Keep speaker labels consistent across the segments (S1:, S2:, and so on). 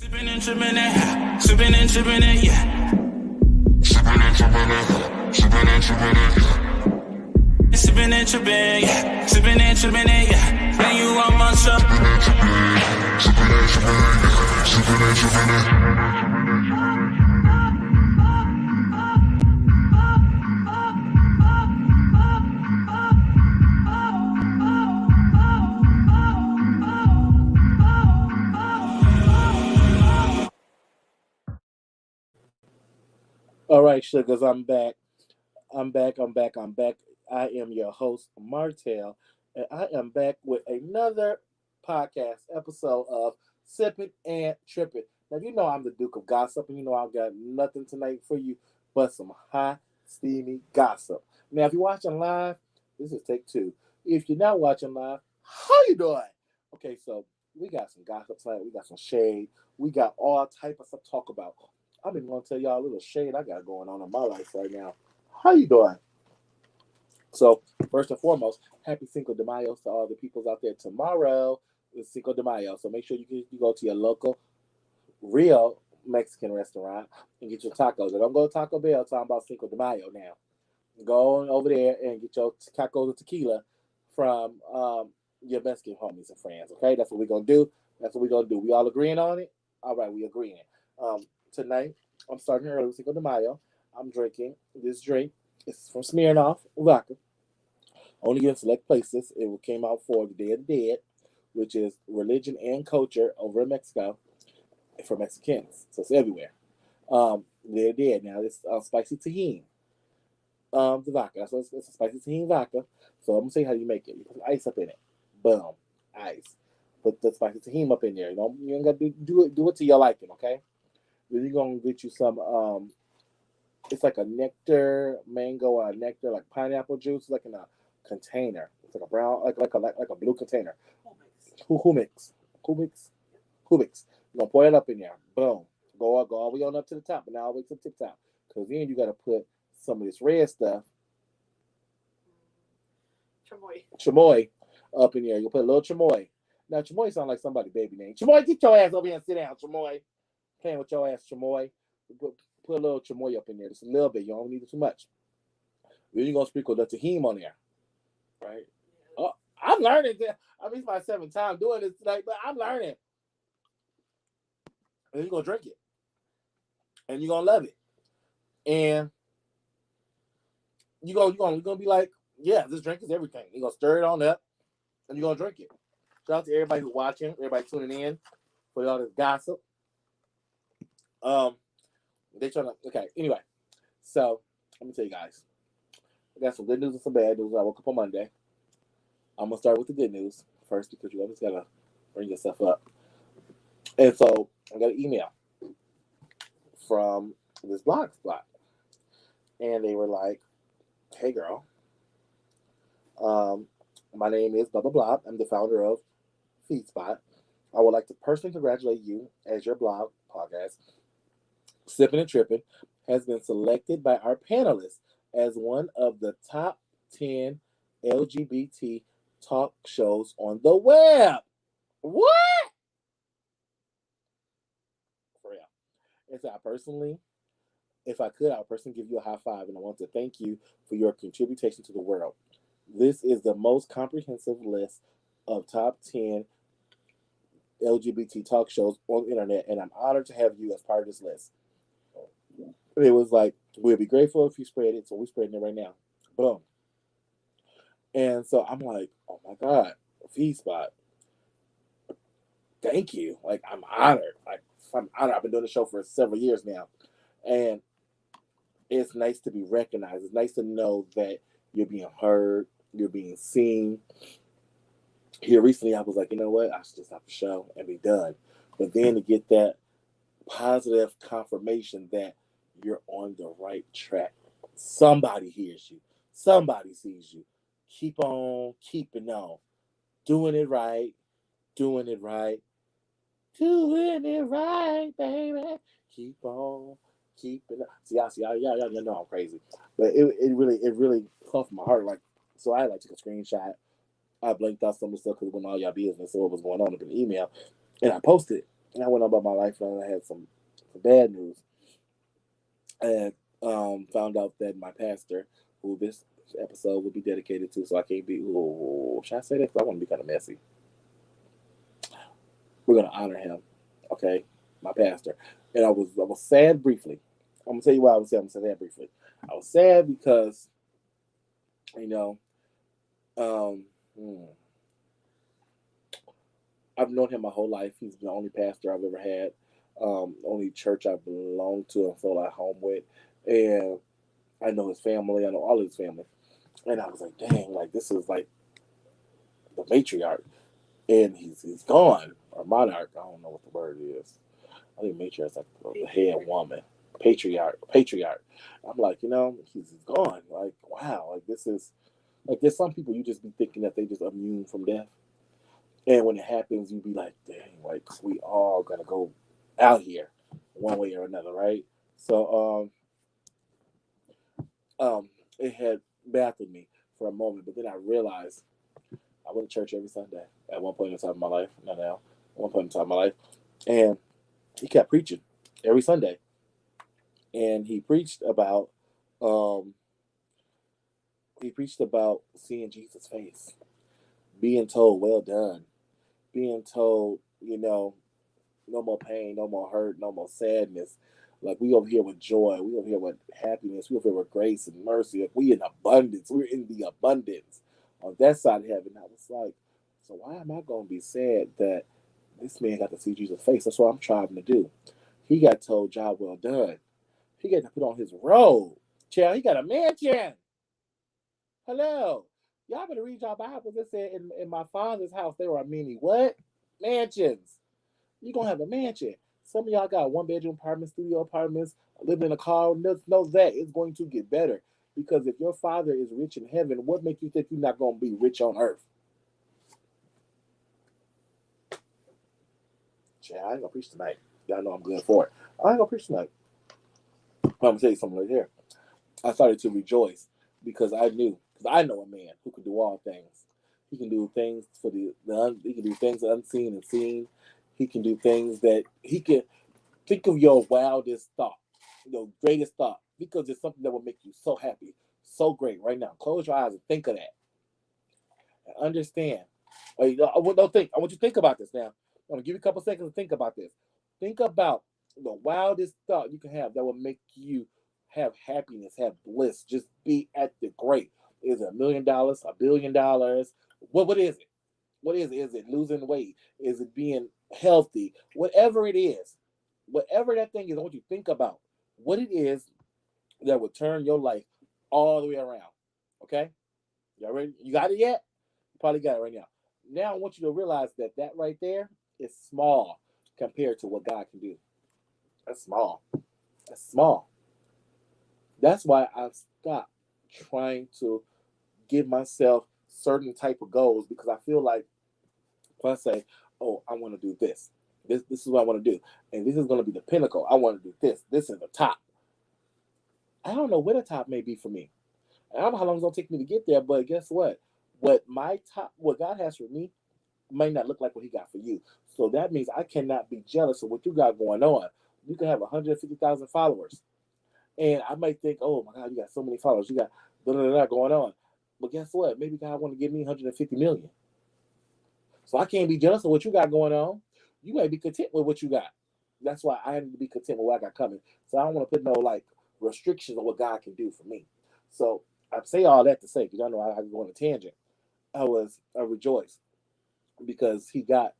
S1: Sipping and tripping it, sipping and tripping it, yeah. Sipping and tripping it, sipping and tripping it, yeah. Sipping and tripping, yeah. Sipping and tripping it, yeah. Then you want my stuff. Sipping and tripping, yeah. Sipping and tripping it.
S2: All right, sugars, I'm back. I'm back. I am your host, Martel, and I am back with another podcast episode of Sipping and Tripping. Now, you know I'm the Duke of Gossip, and you know I've got nothing tonight for you but some hot, steamy gossip. Now, if you're watching live, this is take two. If you're not watching live, how you doing? Okay, so we got some gossip tonight. We got some shade. We got all type of stuff to talk about. I've been going to tell y'all a little shade I got going on in my life right now. How you doing? So, first and foremost, happy Cinco de Mayo to all the peoples out there. Tomorrow is Cinco de Mayo, so make sure you go to your local real Mexican restaurant and get your tacos. And don't go to Taco Bell talking about Cinco de Mayo now. Go on over there and get your tacos of tequila from your Mexican homies and friends. Okay, that's what we're gonna do. That's what we're gonna do. We all agreeing on it? All right, we agreeing. Tonight, I'm starting early with Cinco de Mayo. I'm drinking this drink. It's from Smirnoff Vodka. Only in select places. It came out for the Day of the Dead, which is religion and culture over in Mexico for Mexicans. So it's everywhere. Day of the Dead. Now it's spicy tahini. The vodka. That's what it's a spicy tahini vodka. So I'm gonna say how you make it. You put ice up in it. Boom, ice. Put the spicy tahini up in there. You ain't gotta do it to your liking. Okay. Then you're gonna get you some it's like a nectar, mango nectar, like pineapple juice, it's like in a container. It's like a brown, like a blue container. Humix. Humix. Humix. You're gonna pour it up in there. Boom. Go all the way on up to the top, but now all the way to the top. Because then you gotta put some of this red stuff. Chamoy up in there. You'll put a little chamoy. Now chamoy sounds like somebody's baby name. Chamoy, get your ass over here and sit down, chamoy. Playing with your ass, chamoy. Put a little chamoy up in there, just a little bit. You don't need it too much. Then you're gonna sprinkle the tahini on there, right? Oh, I'm learning. It's my seventh time doing this tonight, but I'm learning. And you're gonna drink it, and you're gonna love it, and you're gonna be like, yeah, this drink is everything. You're gonna stir it on up, and you're gonna drink it. Shout out to everybody who's watching, everybody tuning in for all this gossip. They trying to anyway. So let me tell you guys. I got some good news and some bad news. I woke up on Monday. I'm gonna start with the good news first because you always gotta bring yourself up. And so I got an email from this blog spot. And they were like, hey girl, my name is blah blah blah. I'm the founder of FeedSpot. I would like to personally congratulate you as your blog podcast Sipping and Tripping has been selected by our panelists as one of the top 10 LGBT talk shows on the web. What? For real. And so if I could, I would personally give you a high five, and I want to thank you for your contribution to the world. This is the most comprehensive list of top 10 LGBT talk shows on the internet, and I'm honored to have you as part of this list. It was like, we'll be grateful if you spread it, so we're spreading it right now. Boom. And so I'm like, oh my God, FeedSpot. Thank you. Like, I'm honored. I've been doing the show for several years now. And it's nice to be recognized. It's nice to know that you're being heard, you're being seen. Here recently, I was like, you know what? I should just stop the show and be done. But then to get that positive confirmation that you're on the right track. Somebody hears you. Somebody sees you. Keep on keeping on. Doing it right. Doing it right. Doing it right, baby. Keep on keeping on. See, y'all know I'm crazy. But it really puffed my heart. Like, so I took a screenshot. I blanked out some of the stuff because it wasn't all y'all business. So what was going on in the email. And I posted it. And I went on about my life, and I had some bad news. And found out that my pastor, who this episode will be dedicated to, so I can't be. Ooh, should I say that? 'Cause I want to be kind of messy. We're gonna honor him, okay? My pastor. And I was sad briefly. I'm gonna tell you why I was sad. I'm gonna say that briefly. I was sad because, you know, um, hmm, I've known him my whole life. He's the only pastor I've ever had, only church I belonged to and felt at home with, and I know his family. I know all of his family, and I was like, dang, like this is like the matriarch, and he's gone, or monarch. I don't know what the word is. I think matriarch's like the head woman, patriarch. I'm like, he's gone. Like, wow, like this is like there's some people you just be thinking that they just immune from death. And when it happens, you be like, dang, like we all gonna go out here one way or another, right? So it had baffled me for a moment, but then I realized I went to church every Sunday at one point in time in my life, not now, at one point in time in my life. And he kept preaching every Sunday. And um he preached about seeing Jesus' face, being told, well done, being told, no more pain, no more hurt, no more sadness. Like we over here with joy, we over here with happiness, we over here with grace and mercy. Like we in abundance, we're in the abundance on that side of heaven. I was like, so why am I gonna be sad that this man got to see Jesus' face? That's what I'm trying to do. He got told, job well done. He got to put on his robe. Child, he got a mansion. Hello. Y'all better read y'all Bibles. It said in my father's house there are many what? Mansions. You're gonna have a mansion. Some of y'all got 1 bedroom apartments, studio apartments, living in a car. Know that it's going to get better. Because if your father is rich in heaven, what makes you think you're not gonna be rich on earth? Yeah, I ain't gonna preach tonight. Y'all know I'm good for it. I ain't gonna preach tonight. I'm gonna tell you something right here. I started to rejoice because I know a man who can do all things. He can do things for he can do things unseen and seen. He can do things that he can think of your wildest thought, your greatest thought, because it's something that will make you so happy, so great right now. Close your eyes and think of that. And understand. Don't think. I want you to think about this now. I'm gonna give you a couple seconds to think about this. Think about the wildest thought you can have that will make you have happiness, have bliss, just be at the great. Is it $1 million, $1 billion? What is it? What is it? Is it losing weight? Is it being healthy? Whatever it is, whatever that thing is, I want you to think about what it is that will turn your life all the way around. Okay? Y'all ready? You got it yet? You probably got it right now. Now I want you to realize that right there is small compared to what God can do. That's small. That's small. That's why I've stopped trying to give myself certain type of goals because I feel like if I say, "Oh, I want to do this. This is what I want to do, and this is going to be the pinnacle. I want to do this. This is the top." I don't know where the top may be for me. I don't know how long it's going to take me to get there, but guess what? What God has for me may not look like what He got for you. So that means I cannot be jealous of what you got going on. You can have 150,000 followers, and I might think, "Oh my God, you got so many followers. You got going on." But guess what? Maybe God want to give me 150 million. So I can't be jealous of what you got going on. You may be content with what you got. That's why I need to be content with what I got coming. So I don't want to put no like restrictions on what God can do for me. So I say all that to say, because y'all know I go on a tangent. I rejoiced because he got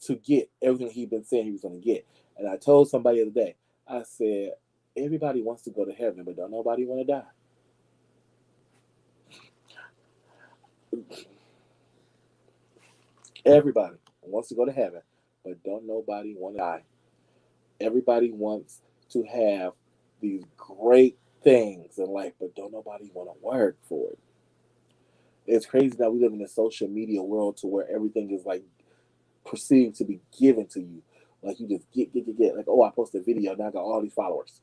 S2: to get everything he'd been saying he was going to get. And I told somebody the other day, I said, everybody wants to go to heaven, but don't nobody want to die. Everybody wants to go to heaven, but don't nobody want to die. Everybody wants to have these great things in life, but don't nobody want to work for it. It's crazy that we live in a social media world to where everything is like perceived to be given to you. Like you just get. Like, oh, I posted a video, now I got all these followers.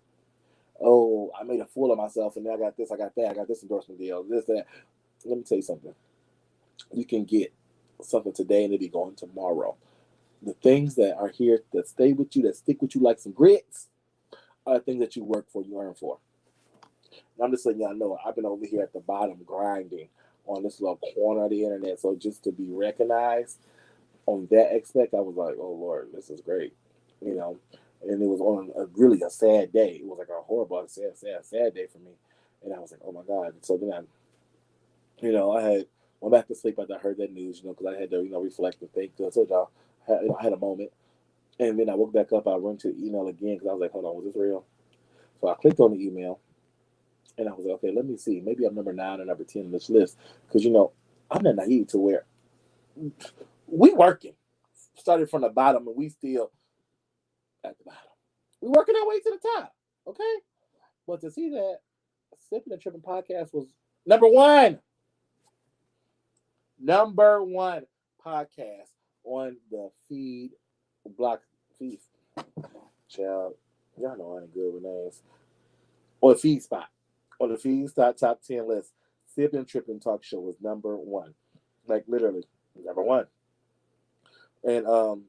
S2: Oh, I made a fool of myself, and now I got this, I got that, I got this endorsement deal, this, that. Let me tell you something. You can get something today and it'll be gone tomorrow. The things that are here that stay with you, that stick with you like some grits, are the things that you work for, you earn for. And I'm just letting y'all know, I've been over here at the bottom grinding on this little corner of the internet. So just to be recognized on that aspect, I was like, oh Lord, this is great, you know. And it was on really a sad day. It was like a horrible, sad day for me. And I was like, oh my God. And so then I had went back to sleep after I heard that news, because I had to, reflect and think. I told y'all, I had a moment. And then I woke back up. I went to the email again because I was like, hold on, was this real? So I clicked on the email and I was like, okay, let me see. Maybe I'm number 9 or number 10 on this list. Because, I'm not naive to where we working. Started from the bottom and we still at the bottom. We working our way to the top. Okay? But to see that Sipping and Tripping podcast was number 1. Number 1 podcast on the feed block feed. Child, y'all know I ain't good with names. On the feed spot. On the feed spot top 10 list. Sipping and Tripping talk show was number 1. Like literally number 1. And I'm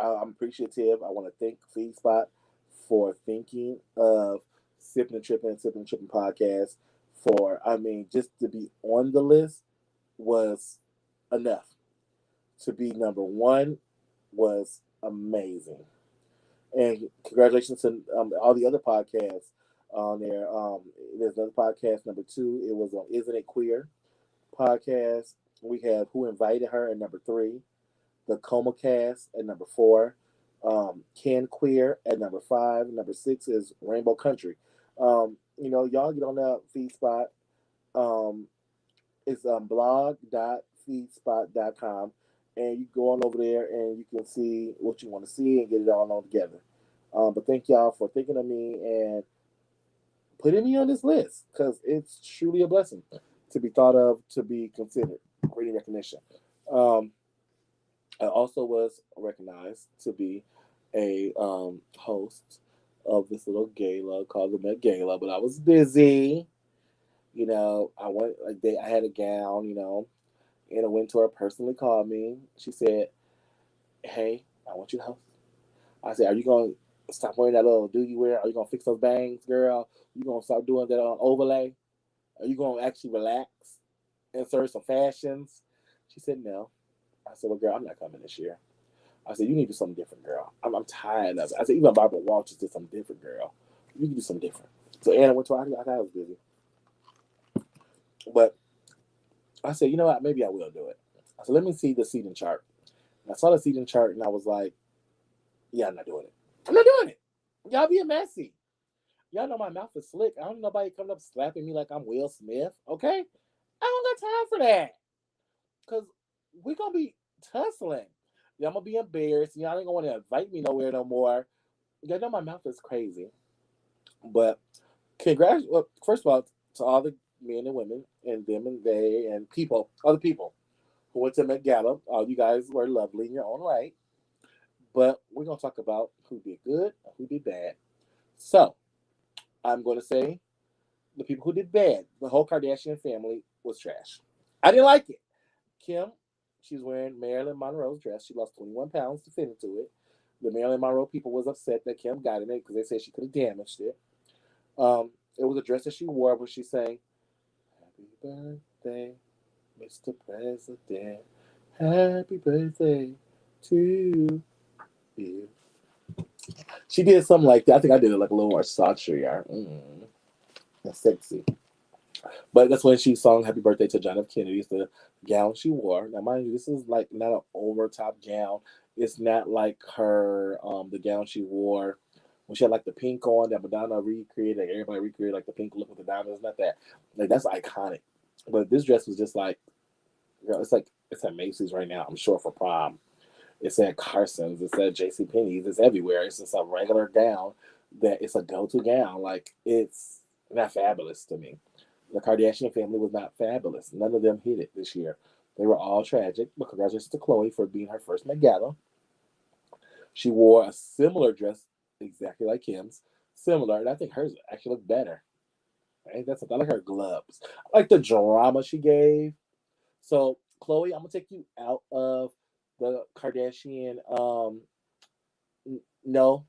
S2: appreciative. I want to thank FeedSpot for thinking of Sipping and Tripping podcast. Just to be on the list was enough. To be number 1 was amazing. And congratulations to all the other podcasts on there. There's another podcast, number 2. It was on Isn't It Queer podcast. We have Who Invited Her at number 3. The Coma Cast at number 4. Ken Queer at number 5. Number 6 is Rainbow Country. Y'all get on that FeedSpot. It's blog.feedspot.com. And you go on over there and you can see what you want to see and get it all together. But thank y'all for thinking of me and putting me on this list because it's truly a blessing to be thought of, to be considered. Great recognition. I also was recognized to be a host of this little gala called the Met Gala, but I was busy. I had a gown, and a mentor personally called me. She said, "Hey, I want you to host." I said, "Are you gonna stop wearing that little do you wear? Are you gonna fix those bangs, girl? You gonna stop doing that overlay? Are you gonna actually relax, insert some fashions?" She said, "No." I said, "Well, girl, I'm not coming this year." I said, "You need to do something different, girl. I'm tired of it." I said, "Even Barbara Walters did something different, girl. You can do something different." So Anna went to. I thought I was busy, but I said, "You know what? Maybe I will do it." I said, "Let me see the seating chart." And I saw the seating chart, and I was like, "Yeah, I'm not doing it. I'm not doing it. Y'all being messy. Y'all know my mouth is slick. I don't need nobody coming up slapping me like I'm Will Smith. Okay, I don't got time for that. Cause we're gonna be tussling. Y'all gonna be embarrassed. Y'all ain't gonna want to invite me nowhere no more. Y'all know my mouth is crazy. But congrats. Well, first of all, to all the men and women and them and they and people, other people who went to Met Gala. All you guys were lovely in your own right. But we're gonna talk about who did good and who did bad. So I'm gonna say the people who did bad. The whole Kardashian family was trash. I didn't like it. Kim, she's wearing Marilyn Monroe's dress. She lost 21 pounds to fit into it. The Marilyn Monroe people was upset that Kim got in it because they said she could have damaged it. It was a dress that she wore when she sang, "Happy birthday, Mr. President. Happy birthday to you." She did something like that. I think I did it like a little more sultry. That's sexy. But that's when she sung "Happy Birthday" to John F. Kennedy. It's the gown she wore. Now, mind you, this is like not an over top gown. It's not like her the gown she wore when she had like the pink on that Madonna recreated. Like everybody recreated like the pink look with the diamonds. Not that. Like that's iconic. But this dress was just like, it's like it's at Macy's right now. I'm sure for prom. It's at Carson's. It's at J.C. Penney's. It's everywhere. It's just a regular gown that it's a go-to gown. Like it's not fabulous to me. The Kardashian family was not fabulous. None of them hit it this year. They were all tragic. But congratulations to Khloe for being her first Met Gala. She wore a similar dress, exactly like Kim's. Similar, and I think hers actually looked better. Right? I like her gloves. I like the drama she gave. So, Khloe, I'm gonna take you out of the Kardashian. No,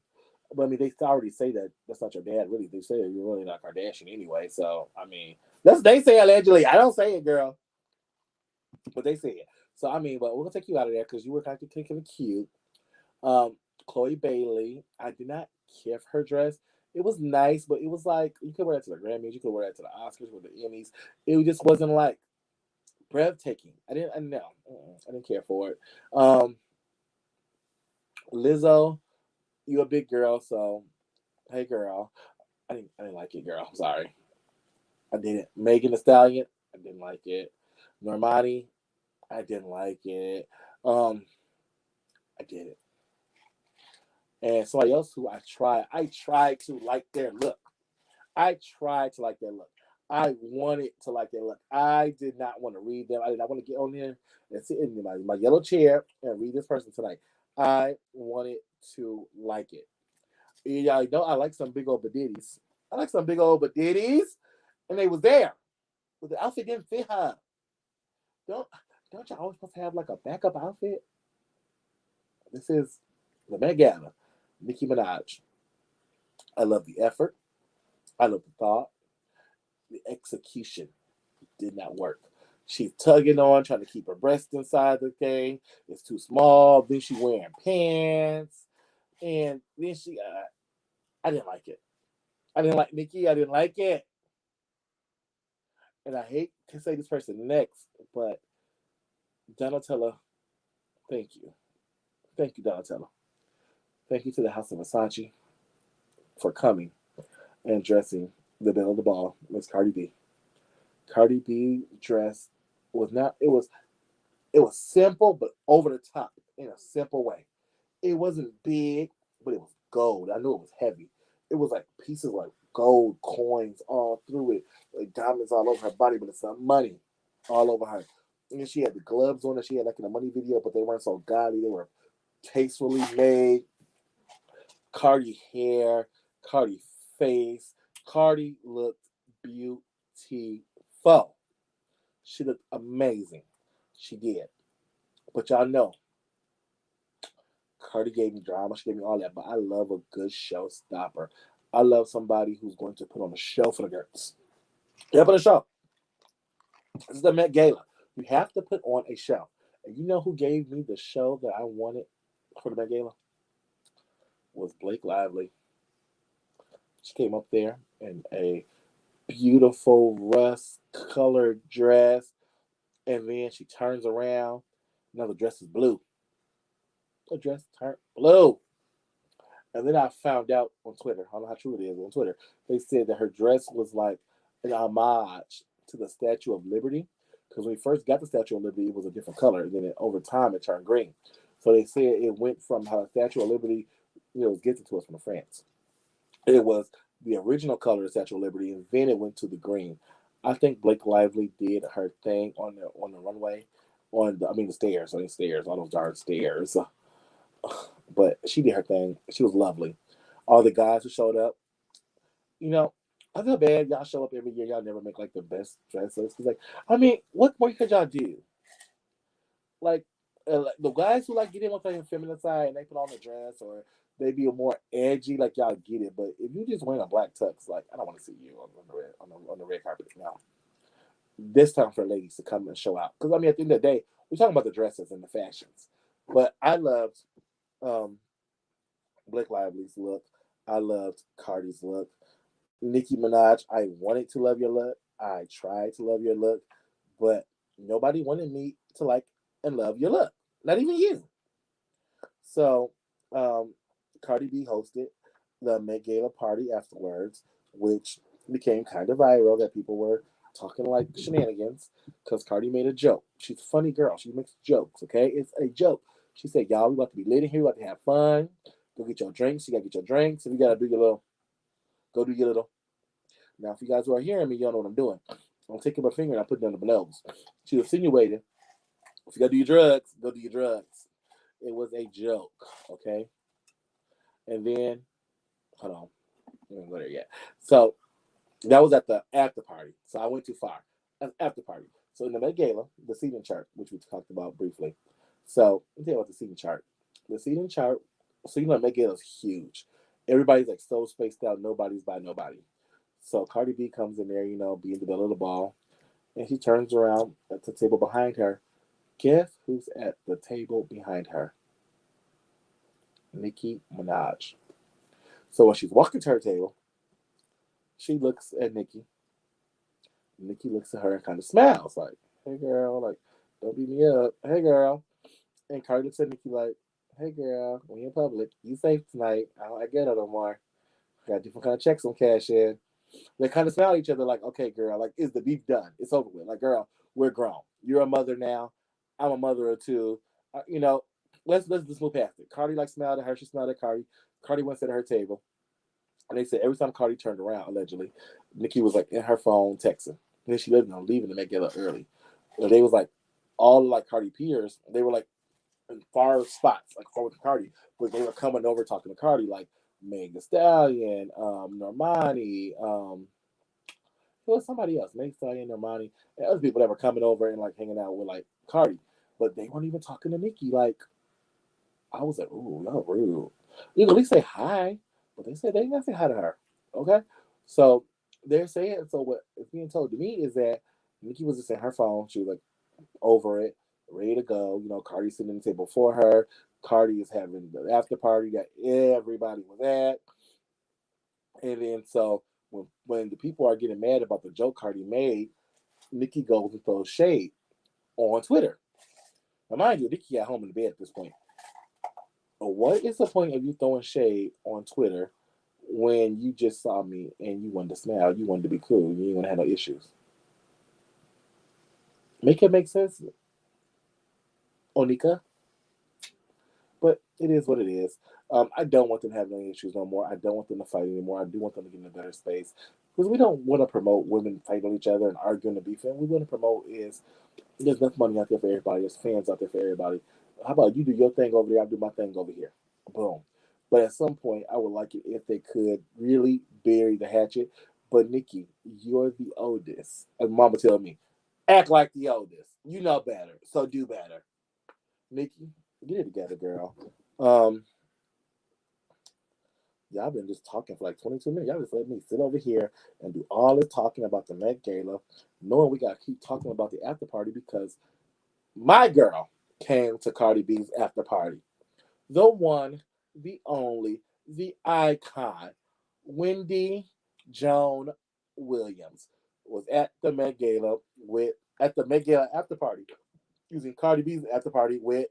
S2: but I mean they already say that that's not your dad. Really, they say you're really not Kardashian anyway. So I mean, that's they say allegedly. I don't say it, girl, but they say it. So I mean, but we're gonna take you out of there because you were kind of cute. Um, Chloe Bailey, I did not care for her dress. It was nice, but it was like you could wear that to the Grammys, you could wear that to the Oscars, with the Emmys. It just wasn't like breathtaking. I didn't know. I didn't care for it. Um, Lizzo, you a big girl, so hey girl. I didn't like it, girl. I'm sorry. I didn't. Megan Thee Stallion, I didn't like it. Normani, I didn't like it. Um, I did it. And somebody else who I tried to like their look. I tried to like their look. I wanted to like their look. I did not want to read them. I did not want to get on there and sit in my yellow chair and read this person tonight. I wanted to like it. Yeah, you know, I like some big old baditties. I like some big old baditties, and they was there, but the outfit didn't fit her. Don't don't you always supposed to have like a backup outfit? This is the Met Gala. Nicki Minaj. I love the effort. I love the thought. The execution did not work. She's tugging on, trying to keep her breast inside the thing. It's too small. Then she wearing pants, and then I didn't like it. I didn't like Nikki. I didn't like it, and I hate to say this person next, but Donatella, thank you, Donatella. Thank you to the House of Versace for coming and dressing the belle of the ball, Miss Cardi B. Cardi B dress was not. It was simple but over the top in a simple way. It wasn't big, but it was gold. I knew it was heavy. It was like pieces like gold coins all through it, like diamonds all over her body, but it's some money all over her. And then she had the gloves on that she had like in the money video, but they weren't so gaudy. They were tastefully made. Cardi hair, Cardi face. Cardi looked beautiful. She looked amazing. She did. But y'all know, Cardi gave me drama. She gave me all that. But I love a good showstopper. I love somebody who's going to put on a show for the girls. Yeah, put a show. This is the Met Gala. You have to put on a show. And you know who gave me the show that I wanted for the Met Gala? Was Blake Lively. She came up there in a beautiful rust colored dress. And then she turns around. Now the dress is blue. The dress turned blue. And then I found out on Twitter, I don't know how true it is on Twitter, they said that her dress was like an homage to the Statue of Liberty. Because when we first got the Statue of Liberty, it was a different color. And then over time, it turned green. So they said it went from how the Statue of Liberty, was gifted to us from France. It was the original color of the Statue of Liberty, and then it went to the green. I think Blake Lively did her thing on the runway, the stairs, all those darn stairs. But she did her thing. She was lovely. All the guys who showed up, you know, I feel bad. Y'all show up every year. Y'all never make like the best dresses. Cause like, I mean, what more could y'all do? Like the guys who like get in with the feminine side and they put on the dress or they be more edgy, like y'all get it. But if you just wearing a black tux, like I don't want to see you on the red carpet now. This time for ladies to come and show out. Because I mean, at the end of the day, we're talking about the dresses and the fashions. But I loved um, Blake Lively's look. I loved Cardi's look. Nicki Minaj, I wanted to love your look. I tried to love your look, but nobody wanted me to like and love your look. Not even you. So, um, Cardi B hosted the Met Gala party afterwards, which became kind of viral that people were talking like shenanigans because Cardi made a joke. She's a funny girl. She makes jokes, okay? It's a joke. She said, y'all, we about to be lit in here. We about to have fun. Go get your drinks. You got to get your drinks. If you got to do your little, go do your little. Now, if you guys who are hearing me, y'all know what I'm doing. I'm taking my finger and I'm putting it on the nose. She was insinuating, if you got to do your drugs, go do your drugs. It was a joke, okay? And then, hold on. I didn't go there yet. So, that was at the after party. So, I went too far. After party. So, in the Met Gala, the seating chart, which we talked about briefly, So let me tell you about the seating chart. The seating chart, so you know, Met Gala's huge. Everybody's like so spaced out. Nobody's by nobody. So Cardi B comes in there, you know, being the belle of the ball, and she turns around at the table behind her. Guess who's at the table behind her? Nicki Minaj. So when she's walking to her table, she looks at Nicki. Nicki looks at her and kind of smiles, like, "Hey girl, like, don't beat me up. Hey girl." And Cardi looks at Nicki like, "Hey girl, we in public. You safe tonight. I get it no more. Got different kind of checks on cash in." They kind of smile at each other like, "Okay, girl, like, is the beef done? It's over with. Like, girl, we're grown. You're a mother now. I'm a mother or two. You know, let's just move past it." Cardi like smiled at her. She smiled at Cardi. Cardi went to her table, and they said every time Cardi turned around, allegedly, Nicki was like in her phone texting. And then she lived on leaving to make it up early. And they was like all like Cardi peers. They were like in far spots, like far with Cardi, but they were coming over talking to Cardi, like Meg Thee Stallion, Normani, it was somebody else, Meg Thee Stallion, Normani, and other people that were coming over and like hanging out with like Cardi, but they weren't even talking to Nicki. Like I was like, ooh, y'all rude. You can at least say hi, but they said they ain't gonna say hi to her. Okay, so they're saying so. What is being told to me is that Nicki was just in her phone. She was like over it, ready to go. You know, Cardi sitting at the table for her. Cardi is having the after party that everybody was at. And then so when the people are getting mad about the joke Cardi made, Nicki goes and throws shade on Twitter. Now mind you, Nicki at home in the bed at this point. What is the point of you throwing shade on Twitter when you just saw me and you wanted to smile, you wanted to be cool, you didn't want to have no issues? Make it make sense, Onika? But it is what it is. I don't want them to have any issues no more. I don't want them to fight anymore. I do want them to get in a better space because we don't want to promote women fighting each other and arguing and beefing. What we want to promote is there's enough money out there for everybody. There's fans out there for everybody. How about you do your thing over there? I do my thing over here. Boom. But at some point, I would like it if they could really bury the hatchet. But Nikki, you're the oldest. And Mama tell me, act like the oldest. You know better, so do better. Nikki, get it together, girl. Um, y'all been just talking for like 22 minutes. Y'all just let me sit over here and do all this talking about the Met Gala, knowing we gotta keep talking about the after party because my girl came to Cardi B's after party. The one, the only, the icon, Wendy Joan Williams was at the Met Gala with at the Met Gala after party using Cardi B's after party with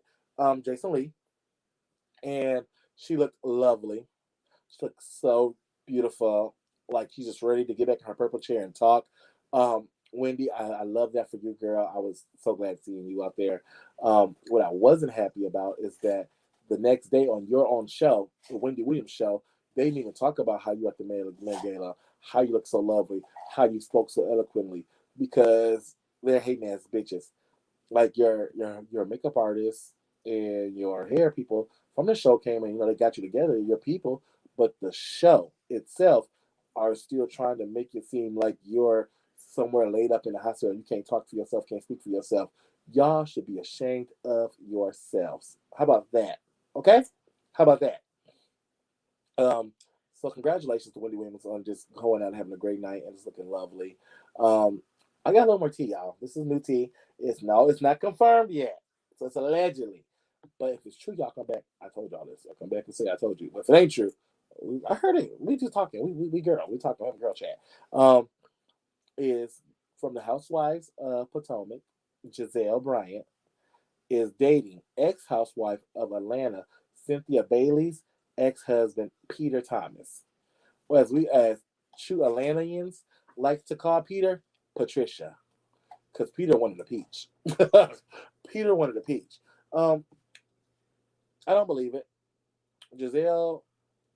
S2: Jason Lee, and she looked lovely. She looked so beautiful, like she's just ready to get back in her purple chair and talk. Wendy, I love that for you, girl. I was so glad seeing you out there. What I wasn't happy about is that the next day on your own show, the Wendy Williams show, they didn't even talk about how you at the Met Gala, how you look so lovely, how you spoke so eloquently, because they're hating ass bitches. Like your makeup artist and your hair people from the show came and you know they got you together, your people, but the show itself are still trying to make it seem like you're somewhere laid up in the hospital. You can't talk for yourself, can't speak for yourself. Y'all should be ashamed of yourselves. How about that? Okay? How about that? Um, so congratulations to Wendy Williams on just going out and having a great night and just looking lovely. Um, I got a little more tea, y'all. This is new tea. It's not confirmed yet. So it's allegedly. But if it's true, y'all come back. I told y'all this. I'll come back and say I told you. But if it ain't true, I heard it. We just talking. We girl. We talking. Have a girl chat. Is from the Housewives of Potomac, Giselle Bryant is dating ex-housewife of Atlanta, Cynthia Bailey's ex-husband, Peter Thomas. Or as true Atlanteans like to call Peter, Patricia. Because Peter wanted a peach. Peter wanted a peach. Um, I don't believe it. Giselle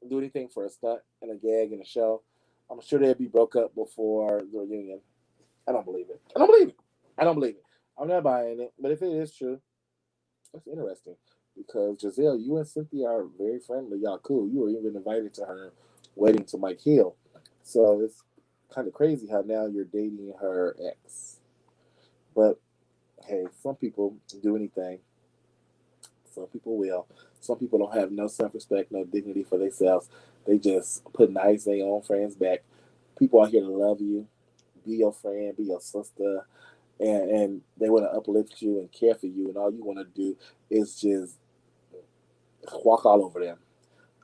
S2: do anything for a stunt and a gag in a show. I'm sure they'd be broke up before the reunion. I don't believe it. I don't believe it. I don't believe it. I'm not buying it. But if it is true, that's interesting. Because Giselle, you and Cynthia are very friendly. Y'all cool. You were even invited to her wedding to Mike Hill. So it's kind of crazy how now you're dating her ex. But hey, some people do anything. Some people will. Some people don't have no self-respect, no dignity for themselves. They just put knives in their own friends' back. People are here to love you, be your friend, be your sister, and they want to uplift you and care for you, and all you want to do is just walk all over them.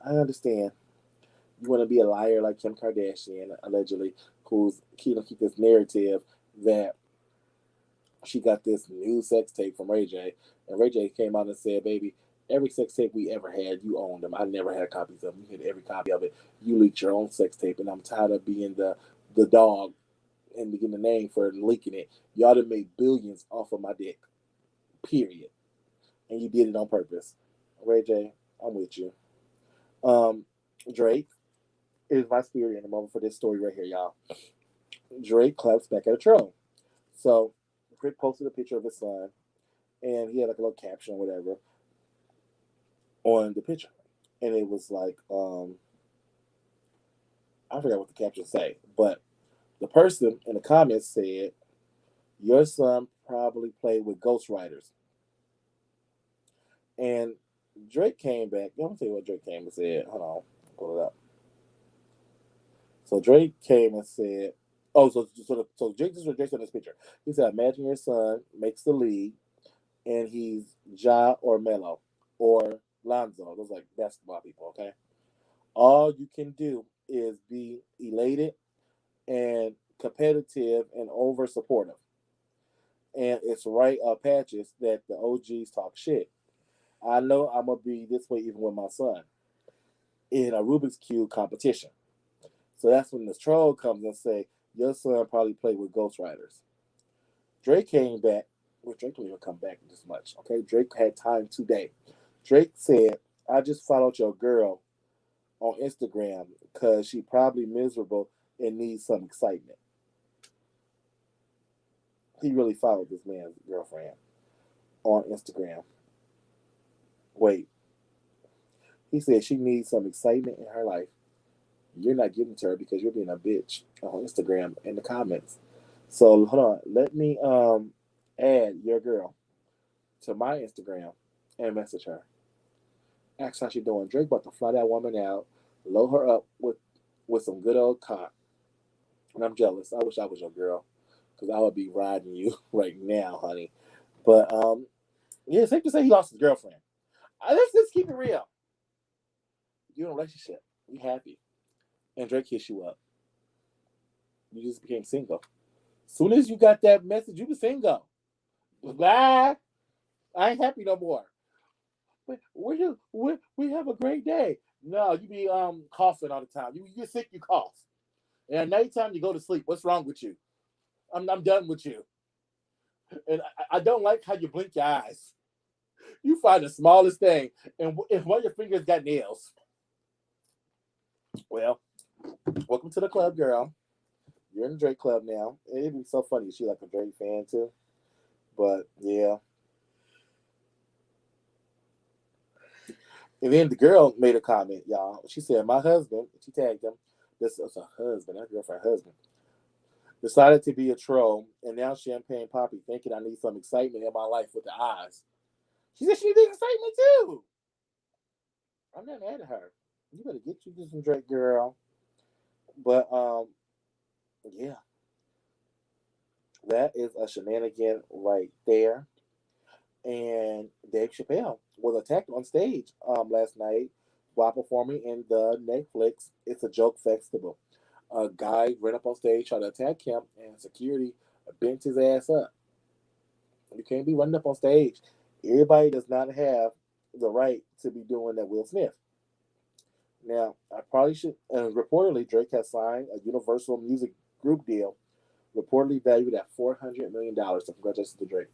S2: I understand. You want to be a liar like Kim Kardashian, allegedly, who's keep this narrative that she got this new sex tape from Ray J, and Ray J came out and said, "Baby, every sex tape we ever had, you owned them. I never had copies of them. You had every copy of it. You leaked your own sex tape, and I'm tired of being the dog and getting the name for leaking it. Y'all done made billions off of my dick. Period. And you did it on purpose." Ray J, I'm with you. Um, Drake is my spirit in the moment for this story right here, y'all. Drake claps back at a troll. So Drake posted a picture of his son, and he had like a little caption or whatever on the picture, and it was like, I forgot what the caption say, but the person in the comments said, "Your son probably played with ghostwriters." And Drake came back. I'm gonna tell you what Drake came and said. Hold on, pull it up. So Drake came and said, "Oh, so Drake just Drake on this picture. He said, imagine your son makes the league, and he's Ja or Melo or Lonzo. Those like basketball people. Okay, all you can do is be elated and competitive and over supportive. And it's right up patches that the OGs talk shit. I know I'm gonna be this way even with my son in a Rubik's Cube competition. So that's when the troll comes and say, your son probably played with ghostwriters. Drake came back. Well, Drake didn't even come back this much. Okay, Drake had time today. Drake said, I just followed your girl on Instagram because she probably miserable and needs some excitement. He really followed this man's girlfriend on Instagram. Wait, he said she needs some excitement in her life. You're not giving to her because you're being a bitch on Instagram in the comments. So hold on, let me add your girl to my Instagram and message her. Ask how she doing. Drake about to fly that woman out, load her up with some good old cock. And I'm jealous. I wish I was your girl because I would be riding you right now, honey. But yeah, safe to say he lost his girlfriend. Let's keep it real. You're in a relationship. You happy. And Drake hits you up. You just became single. Soon as you got that message, you were single. Bye. I ain't happy no more. We have a great day. No, you be coughing all the time. You get sick, you cough. And at nighttime you go to sleep. What's wrong with you? I'm done with you. And I don't like how you blink your eyes. You find the smallest thing, and one of your fingers got nails. Well, welcome to the club, girl. You're in the Drake club now. It'd be so funny. She like a Drake fan too. But yeah. And then the girl made a comment, y'all. She said, my husband, she tagged him. This is her husband, her girlfriend husband. Decided to be a troll, and now Champagne Poppy thinking I need some excitement in my life with the eyes. She said she needs excitement too. I'm not mad at her. You better get you some Drake, girl. But yeah, that is a shenanigan right there. And Dave Chappelle was attacked on stage last night while performing in the Netflix It's a Joke Festival. A guy ran up on stage, tried to attack him, and security bent his ass up. You can't be running up on stage. Everybody does not have the right to be doing that Will Smith. Now, I probably should. Reportedly, Drake has signed a Universal Music Group deal, reportedly valued at $400 million. So, congratulations to Drake.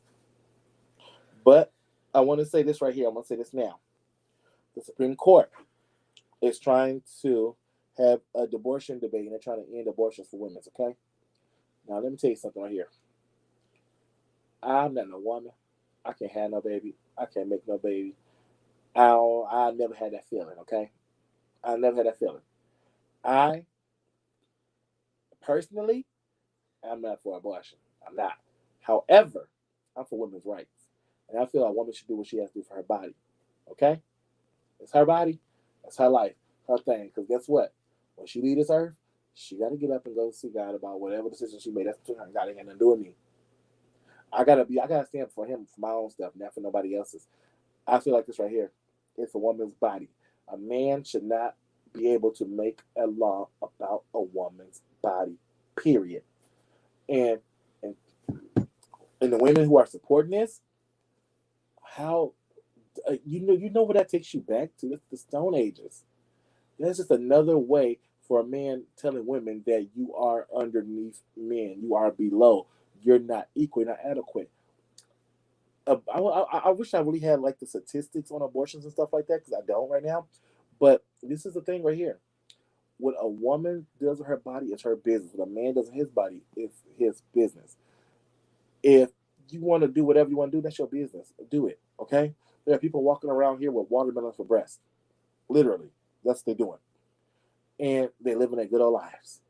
S2: But I want to say this right here. I'm going to say this now. The Supreme Court is trying to have a abortion debate, and they're trying to end abortions for women. Okay. Now, let me tell you something right here. I'm not no woman. I can't have no baby. I can't make no baby. I never had that feeling. Okay. I never had that feeling. I personally, I'm not for abortion. I'm not. However, I'm for women's rights. And I feel a woman should do what she has to do for her body. Okay? It's her body. That's her life. Her thing. Because guess what? When she leave this earth, she got to get up and go see God about whatever decision she made. That's between her and God. Ain't got nothing to do with me. I gotta stand for him, for my own stuff, not for nobody else's. I feel like this right here. It's a woman's body. A man should not be able to make a law about a woman's body. Period. And the women who are supporting this, how you know what that takes you back to? The Stone Ages. That's just another way for a man telling women that you are underneath men, you are below, you're not equal, you're not adequate. I wish I really had like the statistics on abortions and stuff like that, because I don't right now. But this is the thing right here. What a woman does with her body is her business. What a man does with his body is his business. If you want to do whatever you want to do, that's your business. Do it, okay? There are people walking around here with watermelons for breasts. Literally. That's what they're doing. And they're living their good old lives.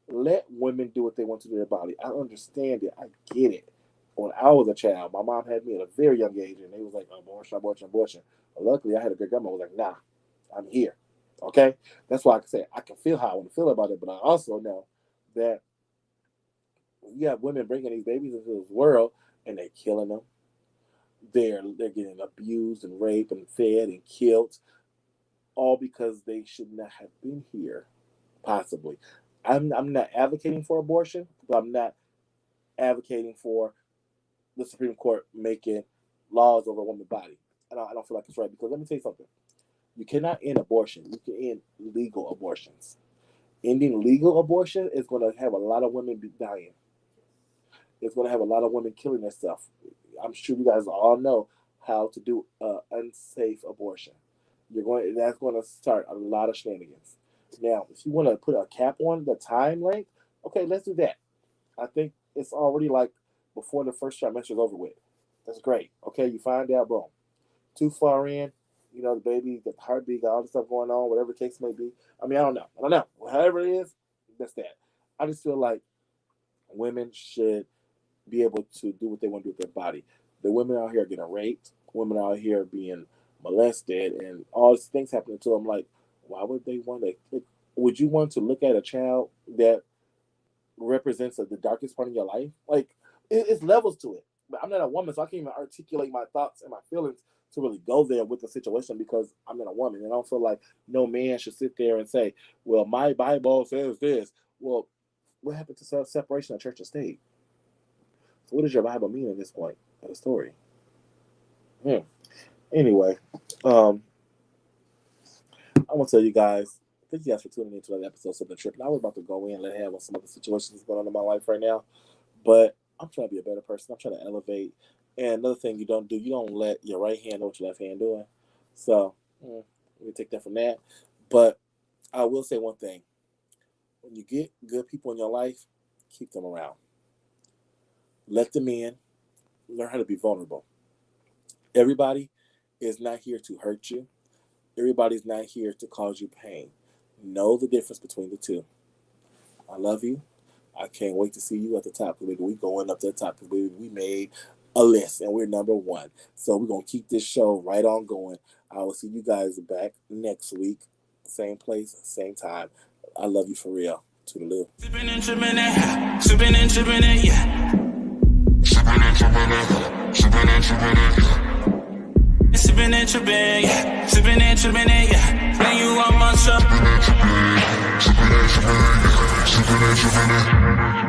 S2: Let women do what they want to do to their body. I understand it. I get it. When I was a child, my mom had me at a very young age, and they was like, abortion, abortion, abortion. But luckily, I had a great grandma who was like, nah, I'm here. Okay? That's why I can say I can feel how I want to feel about it, but I also know that you have women bringing these babies into this world, and they're killing them. They're getting abused and raped and fed and killed, all because they should not have been here, possibly. I'm not advocating for abortion, but I'm not advocating for the Supreme Court making laws over a woman's body. I don't feel like it's right, because let me tell you something. You cannot end abortion. You can end legal abortions. Ending legal abortion is going to have a lot of women dying. It's going to have a lot of women killing themselves. I'm sure you guys all know how to do an unsafe abortion. That's going to start a lot of shenanigans. Now, if you want to put a cap on the time length, okay, let's do that. I think it's already like before the first trimester is over with. That's great. Okay, you find out, boom. Too far in, the baby, the heartbeat, got all the stuff going on, whatever the case may be. I mean, I don't know. However it is, that's that. I just feel like women should be able to do what they want to do with their body. The women out here are getting raped. Women out here being molested, and all these things happening to them. Like, why would they want to? Would you want to look at a child that represents the darkest part of your life? Like, it's levels to it. But I'm not a woman, so I can't even articulate my thoughts and my feelings to really go there with the situation, because I'm not a woman. And I don't feel like no man should sit there and say, well, my Bible says this. Well, what happened to separation of church and state? So what does your Bible mean at this point of the story? Anyway, I want to tell you guys, thank you guys for tuning into that episode of The Trip. And I was about to go in and let have some other situations going on in my life right now, but I'm trying to be a better person. I'm trying to elevate. And another thing you don't let your right hand know what your left hand doing. So we take that from that. But I will say one thing. When you get good people in your life, keep them around. Let them in. Learn how to be vulnerable. Everybody is not here to hurt you. Everybody's not here to cause you pain. Know the difference between the two. I love you. I can't wait to see you at the top. We going up to the top, because we made a list and we're number 1. So we're going to keep this show right on going. I will see you guys back next week. Same place, same time. I love you for real. Toodaloo.
S1: Sipping and tripping it, sipping and tripping it, yeah. Sipping and tripping it, sipping and tripping it, yeah. Sipping and tripping, yeah. Sipping and tripping it, yeah. When you on my show. Sipping and tripping, sipping and tripping, sipping and tripping.